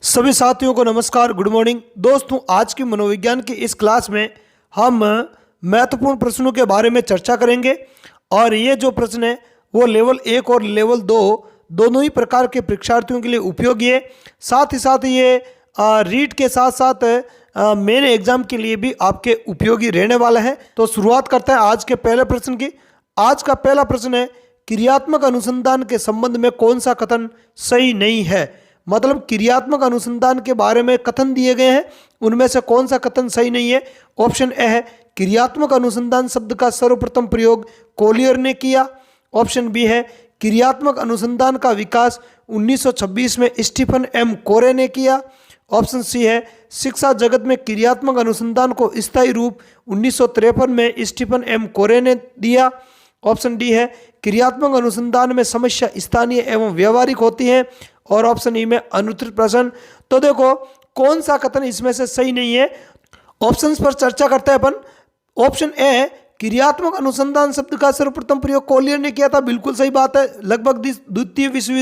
सभी साथियों को नमस्कार, गुड मॉर्निंग। दोस्तों, आज की मनोविज्ञान की इस क्लास में हम महत्वपूर्ण प्रश्नों के बारे में चर्चा करेंगे। और ये जो प्रश्न है वो लेवल 1 और लेवल 2 दोनों ही प्रकार के परीक्षार्थियों के लिए उपयोगी है। साथ ही साथ ये रीड के साथ साथ मेन एग्जाम के लिए भी आपके उपयोगी रहने वाला है। तो शुरुआत करते हैं आज के पहले प्रश्न की। आज का पहला प्रश्न है, क्रियात्मक अनुसंधान के संबंध में कौन सा कथन सही नहीं है। मतलब क्रियात्मक अनुसंधान के बारे में कथन दिए गए हैं, उनमें से कौन सा कथन सही नहीं है। ऑप्शन ए है, क्रियात्मक अनुसंधान शब्द का सर्वप्रथम प्रयोग कोलियर ने किया। ऑप्शन बी है, क्रियात्मक अनुसंधान का विकास 1926 में स्टीफन एम कोरे ने किया। ऑप्शन सी है, शिक्षा जगत में क्रियात्मक अनुसंधान को स्थायी रूप 1953 में स्टीफन एम कोरे ने दिया। ऑप्शन डी है, क्रियात्मक अनुसंधान में समस्या स्थानीय एवं व्यवहारिक होती है। और ऑप्शन ई में अनुत्तरित प्रश्न। तो देखो कौन सा कथन इसमें से सही नहीं है। ऑप्शंस पर चर्चा करते हैं अपन। ऑप्शन ए, क्रियात्मक अनुसंधान शब्द का सर्वप्रथम प्रयोग कोलियर ने किया था, बिल्कुल सही बात है। लगभग द्वितीय विश्व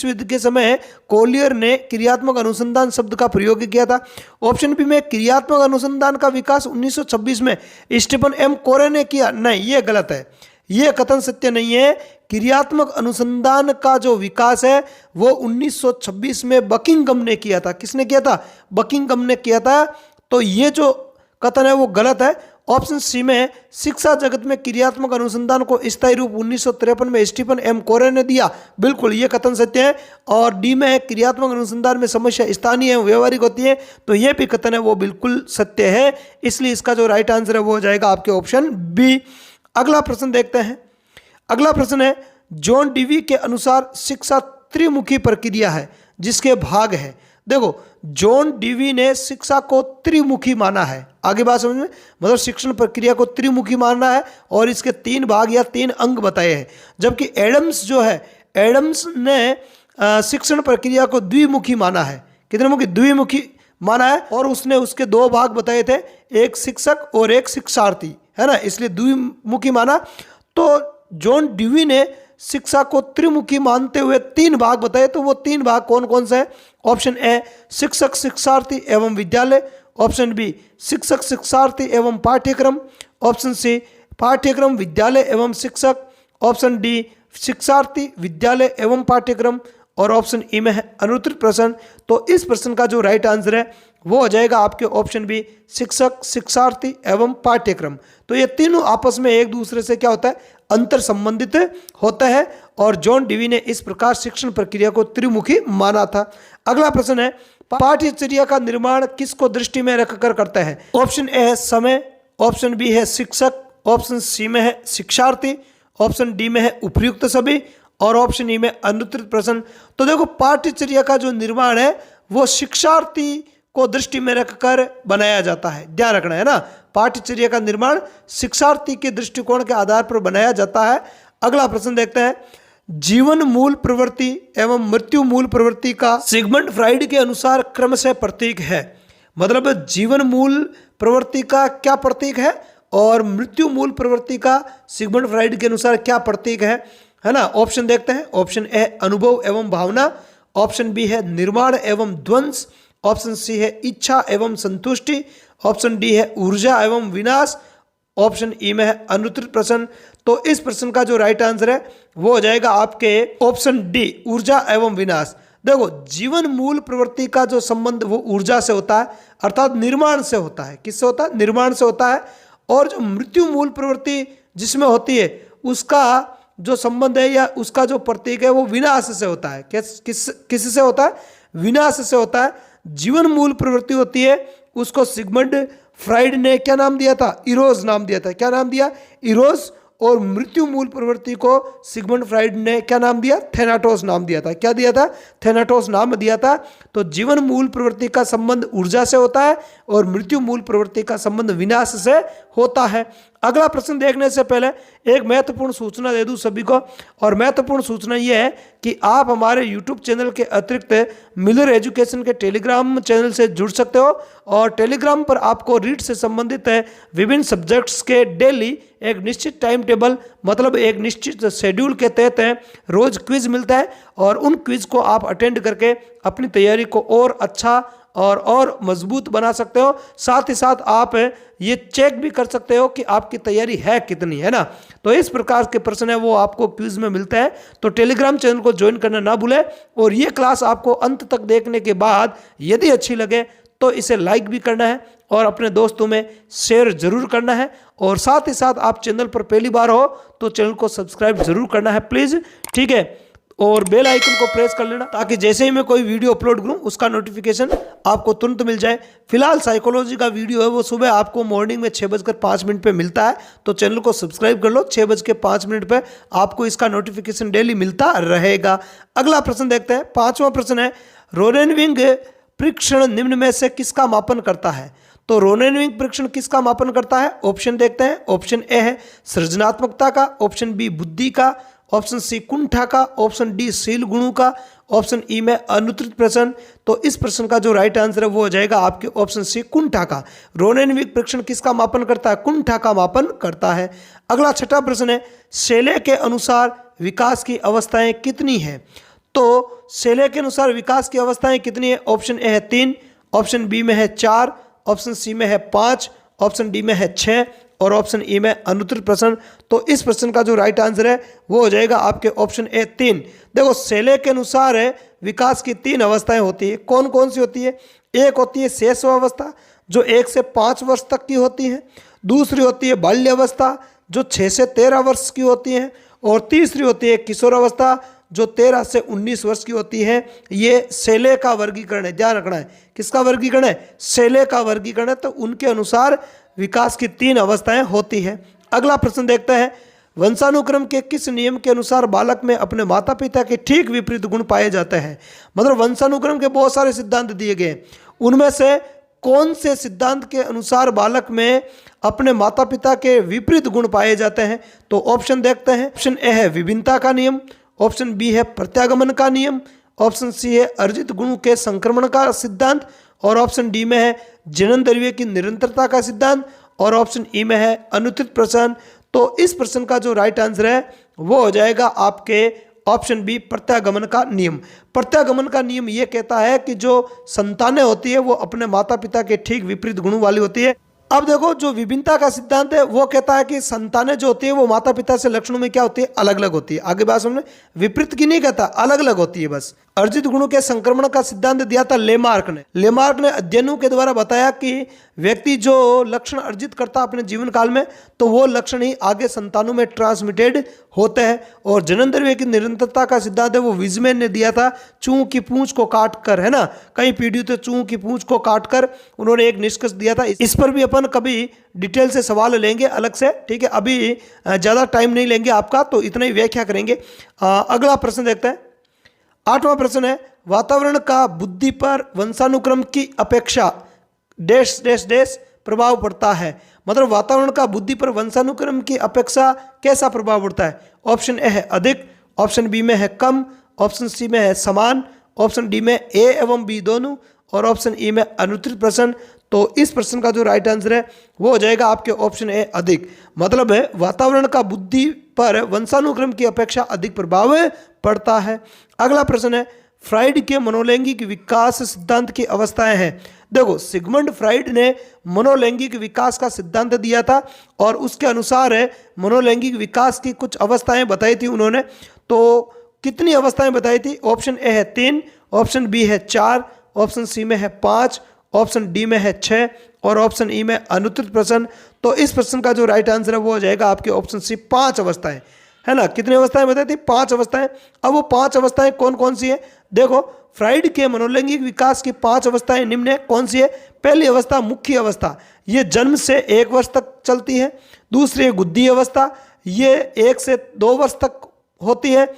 युद्ध के समय कोलियर ने क्रियात्मक अनुसंधान शब्द का प्रयोग किया था। ऑप्शन बी में, क्रियात्मक अनुसंधान का विकास 1926 में स्टीफन एम कोरे ने किया, नहीं, ये गलत है, ये कथन सत्य नहीं है। क्रियात्मक अनुसंधान का जो विकास है वो 1926 में बकिंघम ने किया था। किसने किया था? बकिंघम ने किया था। तो ये जो कथन है वो गलत है। ऑप्शन सी में, शिक्षा जगत में क्रियात्मक अनुसंधान को स्थायी रूप 1953 में स्टीफन एम कोरे ने दिया, बिल्कुल ये कथन सत्य है। और डी में है, क्रियात्मक अनुसंधान में समस्या स्थानीय एवं व्यवहारिक होती है, तो ये भी कथन है वो बिल्कुल सत्य है। इसलिए इसका जो राइट आंसर है वो हो जाएगा आपके ऑप्शन बी। अगला प्रश्न देखते हैं। अगला प्रश्न है, जॉन डीवी के अनुसार शिक्षा त्रिमुखी प्रक्रिया है जिसके भाग है। देखो, जॉन डीवी ने शिक्षा को त्रिमुखी माना है। आगे बात समझ में, मतलब शिक्षण प्रक्रिया को त्रिमुखी माना है और इसके 3 भाग या 3 अंग बताए हैं। जबकि एडम्स जो है, एडम्स ने शिक्षण प्रक्रिया को द्विमुखी माना है। कितने मुखी? द्विमुखी माना है। और उसने उसके 2 भाग बताए थे, एक शिक्षक और एक शिक्षार्थी, है ना, इसलिए द्विमुखी माना। तो जॉन डीवी ने शिक्षा को त्रिमुखी मानते हुए 3 भाग बताए, तो वो 3 भाग कौन कौन से हैं? ऑप्शन ए, शिक्षक शिक्षार्थी एवं विद्यालय। ऑप्शन बी, शिक्षक शिक्षार्थी एवं पाठ्यक्रम। ऑप्शन सी, पाठ्यक्रम विद्यालय एवं शिक्षक। ऑप्शन डी, शिक्षार्थी विद्यालय एवं पाठ्यक्रम। और ऑप्शन ई में है अनुत्तरित प्रश्न। तो इस प्रश्न का जो राइट आंसर है वो हो जाएगा आपके ऑप्शन बी, शिक्षक शिक्षार्थी एवं पाठ्यक्रम। तो ये तीनों आपस में एक दूसरे से क्या होता है? अंतर संबंधित होता है। और जॉन डीवी ने इस प्रकार शिक्षण प्रक्रिया को त्रिमुखी माना था। अगला प्रश्न है, पाठ्यचर्या का निर्माण किसको दृष्टि में रखकर करते हैं? ऑप्शन ए है समय। ऑप्शन बी है शिक्षक। ऑप्शन सी में है शिक्षार्थी। ऑप्शन डी में है उपर्युक्त सभी। और ऑप्शन ई में अनुत्तरित प्रश्न। तो देखो, पाठ्यचर्या का जो निर्माण है वो शिक्षार्थी को दृष्टि में रखकर बनाया जाता है, ध्यान रखना है ना। पाठ्यचर्या का निर्माण शिक्षार्थी के दृष्टिकोण के आधार पर बनाया जाता है। अगला प्रश्न देखते हैं, जीवन मूल प्रवृत्ति एवं मृत्यु मूल प्रवृत्ति का सिगमंड फ्राइड के अनुसार क्रमशः प्रतीक है। मतलब जीवन मूल प्रवृत्ति का क्या प्रतीक है और मृत्यु मूल प्रवृत्ति का सिगमंड फ्राइड के अनुसार क्या प्रतीक है ना। ऑप्शन देखते हैं। ऑप्शन ए, अनुभव एवं भावना। ऑप्शन बी है निर्माण एवं ध्वंस। ऑप्शन सी है इच्छा एवं संतुष्टि। ऑप्शन डी है ऊर्जा एवं विनाश। ऑप्शन ई में है अनुत्तरित प्रश्न। तो इस प्रश्न का जो राइट आंसर है वो हो जाएगा आपके ऑप्शन डी, ऊर्जा एवं विनाश। देखो, जीवन मूल प्रवृत्ति का जो संबंध वो ऊर्जा से होता है, अर्थात निर्माण से होता है। किससे होता है? निर्माण से होता है। और जो मृत्यु मूल प्रवृत्ति जिसमें होती है उसका जो संबंध है या उसका जो प्रतीक है वो विनाश से होता है। किससे होता है? विनाश से होता है। जीवन मूल प्रवृत्ति होती है उसको सिगमंड फ्राइड ने क्या नाम दिया था? इरोज नाम दिया था। क्या नाम दिया? इरोज। और मृत्यु मूल प्रवृत्ति को सिगमंड फ्राइड ने क्या नाम दिया? थेनाटोस नाम दिया था। क्या दिया था? थेनाटोस नाम दिया था। तो जीवन मूल प्रवृत्ति का संबंध ऊर्जा से होता है और मृत्यु मूल प्रवृत्ति का संबंध विनाश से होता है। अगला प्रश्न देखने से पहले एक महत्वपूर्ण सूचना दे दूं सभी को, और महत्वपूर्ण सूचना यह है कि आप हमारे YouTube चैनल के अतिरिक्त मिलर एजुकेशन के टेलीग्राम चैनल से जुड़ सकते हो, और टेलीग्राम पर आपको रीड से संबंधित विभिन्न सब्जेक्ट्स के डेली एक निश्चित टाइम टेबल, मतलब एक निश्चित शेड्यूल के तहत रोज क्विज मिलता है, और उन क्विज को आप अटेंड करके अपनी तैयारी को और अच्छा और मजबूत बना सकते हो। साथ ही साथ आप ये चेक भी कर सकते हो कि आपकी तैयारी है कितनी, है ना। तो इस प्रकार के प्रश्न है वो आपको क्विज में मिलता है, तो टेलीग्राम चैनल को ज्वाइन करना ना भूलें। और ये क्लास आपको अंत तक देखने के बाद यदि अच्छी लगे तो इसे लाइक भी करना है और अपने दोस्तों में शेयर जरूर करना है, और साथ ही साथ आप चैनल पर पहली बार हो तो चैनल को सब्सक्राइब जरूर करना है प्लीज़, ठीक है। और बेल आइकन को प्रेस कर लेना ताकि जैसे ही मैं कोई वीडियो अपलोड करूं उसका नोटिफिकेशन आपको तुरंत मिल जाए। फिलहाल साइकोलॉजी का वीडियो है वो सुबह आपको मॉर्निंग में 6:05 पे मिलता है, तो चैनल को सब्सक्राइब कर लो। 6:05 पे आपको इसका नोटिफिकेशन डेली मिलता रहेगा। अगला प्रश्न देखते हैं, 5वां प्रश्न है, रोनेनविंग परीक्षण निम्न में से किसका मापन करता है? तो रोनेनविंग परीक्षण किसका मापन करता है? ऑप्शन देखते हैं। ऑप्शन ए है सृजनात्मकता का, ऑप्शन बी बुद्धि का, ऑप्शन सी कुंठा का, ऑप्शन डी शील गुणों का, ऑप्शन ई में अनुत्तरित प्रश्न। तो इस प्रश्न का जो राइट आंसर है वो हो जाएगा आपके ऑप्शन सी कुंठा का। रोनेनविंग परीक्षण किसका मापन करता है? कुंठा का मापन करता है। अगला 6वां प्रश्न है, शैले के अनुसार विकास की अवस्थाएं कितनी हैं? तो शैले के अनुसार विकास की अवस्थाएं कितनी है? ऑप्शन ए है 3, ऑप्शन बी में है 4, ऑप्शन सी में है 5, ऑप्शन डी में है 6 और ऑप्शन ई में अनुत्तरित प्रश्न। तो इस प्रश्न का जो राइट आंसर है वो हो जाएगा आपके ऑप्शन ए 3। देखो शैले के अनुसार विकास की 3 अवस्थाएं होती है। कौन कौन सी होती है? एक होती है शैशवावस्था जो 1 से 5 वर्ष तक की होती है, दूसरी होती है बाल्यावस्था जो 6 से 13 वर्ष की होती है, और तीसरी होती है किशोरावस्था जो 13 से 19 वर्ष की होती है। ये शैले का वर्गीकरण है, ध्यान रखना है। किसका वर्गीकरण है? शैले का वर्गीकरण है। तो उनके अनुसार विकास की 3 अवस्थाएं होती है। अगला प्रश्न देखते हैं, वंशानुक्रम के किस नियम के अनुसार बालक में अपने माता पिता के ठीक विपरीत गुण पाए जाते हैं? मतलब वंशानुक्रम के बहुत सारे सिद्धांत दिए गए, उनमें से कौन से सिद्धांत के अनुसार बालक में अपने माता पिता के विपरीत गुण पाए जाते हैं? तो ऑप्शन देखते हैं। ऑप्शन ए है विभिन्नता का नियम, ऑप्शन बी है प्रत्यागमन का नियम, ऑप्शन सी है अर्जित गुणों के संक्रमण का सिद्धांत, और ऑप्शन डी में है जनन द्रव्य की निरंतरता का सिद्धांत, और ऑप्शन ई में है अनुत्तरित प्रश्न। तो इस प्रश्न का जो राइट आंसर है वो हो जाएगा आपके ऑप्शन बी प्रत्यागमन का नियम। प्रत्यागमन का नियम ये कहता है कि जो संतानें होती है वो अपने माता पिता के ठीक विपरीत गुणों वाली होती है। अब देखो जो विभिन्नता का सिद्धांत है वो कहता है कि संतानें जो होती है वो माता पिता से लक्षणों में क्या होती है? अलग अलग होती है। आगे बात समझे, विपरीत की नहीं कहता, अलग अलग होती है बस। अर्जित गुणों के संक्रमण का सिद्धांत दिया था लेमार्क ने। लेमार्क ने अध्ययनों के द्वारा बताया कि व्यक्ति जो लक्षण अर्जित करता अपने जीवन काल में तो वो लक्षण ही आगे संतानों में ट्रांसमिटेड होते हैं। और जनन द्रव्य की निरंतरता का सिद्धांत है वो विजमैन ने दिया था, चूहों की पूंछ को काट कर, है ना, कई पीढ़ियों से चूहों की पूंछ को काट कर उन्होंने एक निष्कर्ष दिया था। इस पर भी अपन कभी डिटेल से सवाल लेंगे अलग से, ठीक है। अभी ज़्यादा टाइम नहीं लेंगे आपका, तो इतना ही व्याख्या करेंगे। अगला प्रश्न देखते हैं, 8वां प्रश्न है, वातावरण का बुद्धि पर वंशानुक्रम की अपेक्षा डैश डैश डैश प्रभाव पड़ता है? मतलब वातावरण का बुद्धि पर वंशानुक्रम की अपेक्षा कैसा प्रभाव पड़ता है? ऑप्शन ए है अधिक, ऑप्शन बी में है कम, ऑप्शन सी में है समान, ऑप्शन डी में ए एवं बी दोनों, और ऑप्शन ई में अनुत्तरित प्रश्न। तो इस प्रश्न का जो राइट आंसर है वो हो जाएगा आपके ऑप्शन ए अधिक। मतलब है वातावरण का बुद्धि पर वंशानुक्रम की अपेक्षा अधिक प्रभाव पड़ता है। अगला प्रश्न है, फ्राइड के मनोलैंगिक विकास सिद्धांत की अवस्थाएं हैं। देखो सिगमंड फ्राइड ने मनोलैंगिक विकास का सिद्धांत दिया था और उसके अनुसार है मनोलैंगिक विकास की कुछ अवस्थाएं बताई थी उन्होंने। तो कितनी अवस्थाएं बताई थी? ऑप्शन ए है 3, ऑप्शन बी है 4, ऑप्शन सी में है 5, ऑप्शन डी में है 6 और ऑप्शन ई में अनुत्तरित प्रश्न। तो इस प्रश्न का जो राइट आंसर है वो हो जाएगा आपके ऑप्शन सी 5 अवस्थाएं, है ना। कितनी अवस्थाएं बताई थी? 5 अवस्थाएं। अब वो 5 अवस्थाएं कौन कौन सी है? देखो फ्राइड के मनोलैंगिक विकास की 5 अवस्थाएं निम्न है। कौन सी है? पहली अवस्था मुख्य अवस्था, ये जन्म से 1 वर्ष तक चलती है। दूसरी है गुद्धि अवस्था, ये 1 से 2 वर्ष तक होती है।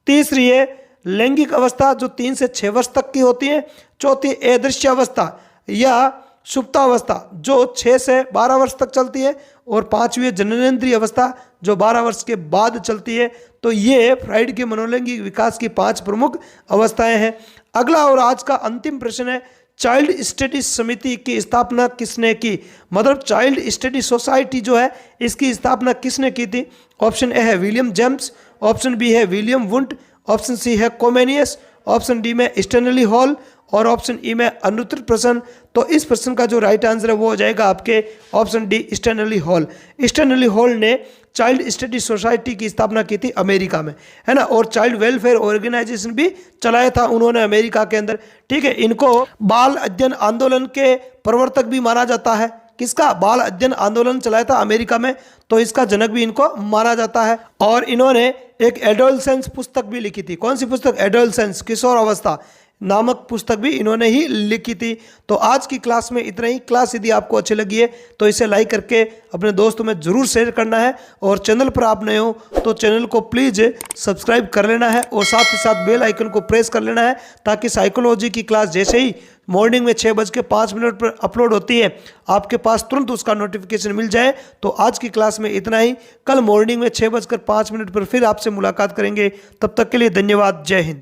तीसरी है लैंगिक अवस्था जो 3 से 6 वर्ष तक की होती है। चौथी अदृश्य अवस्था या सुप्तावस्था जो 6 से 12 वर्ष तक चलती है, और पांचवी है जननेंद्रिय अवस्था जो 12 वर्ष के बाद चलती है। तो ये फ्राइड के मनोलैंगिक विकास की 5 प्रमुख अवस्थाएं हैं। अगला और आज का अंतिम प्रश्न है, चाइल्ड स्टडी समिति की स्थापना किसने की? मतलब चाइल्ड स्टडी सोसाइटी जो है इसकी स्थापना किसने की थी? ऑप्शन ए है विलियम जेम्स, ऑप्शन बी है विलियम वुंट, ऑप्शन सी है कोमेनियस, ऑप्शन डी में स्टैनली हॉल और ऑप्शन ई में अनुत्तर प्रश्न। तो इस प्रश्न का जो राइट आंसर है वो हो जाएगा आपके option D Stanley hall. Stanley hall ने चाइल्ड स्टडी सोसाइटी की स्थापना की थी अमेरिका में, है ना, और चाइल्ड वेलफेयर ऑर्गेनाइजेशन भी चलाया था उन्होंने अमेरिका के अंदर। ठीक है, इनको बाल अध्ययन आंदोलन के प्रवर्तक भी माना जाता है। किसका? बाल अध्ययन आंदोलन चलाया था अमेरिका में, तो इसका जनक भी इनको माना जाता है। और इन्होंने एक एडोलसेंस पुस्तक भी लिखी थी। कौन सी पुस्तक? एडोलसेंस, किशोर अवस्था नामक पुस्तक भी इन्होंने ही लिखी थी। तो आज की क्लास में इतना ही। क्लास यदि आपको अच्छी लगी है तो इसे लाइक करके अपने दोस्तों में ज़रूर शेयर करना है, और चैनल पर आप नए हो तो चैनल को प्लीज़ सब्सक्राइब कर लेना है, और साथ ही साथ बेल आइकन को प्रेस कर लेना है, ताकि साइकोलॉजी की क्लास जैसे ही मॉर्निंग में 6:05 पर अपलोड होती है आपके पास तुरंत उसका नोटिफिकेशन मिल जाए। तो आज की क्लास में इतना ही। कल मॉर्निंग में 6:05 पर फिर आपसे मुलाकात करेंगे। तब तक के लिए धन्यवाद। जय हिंद।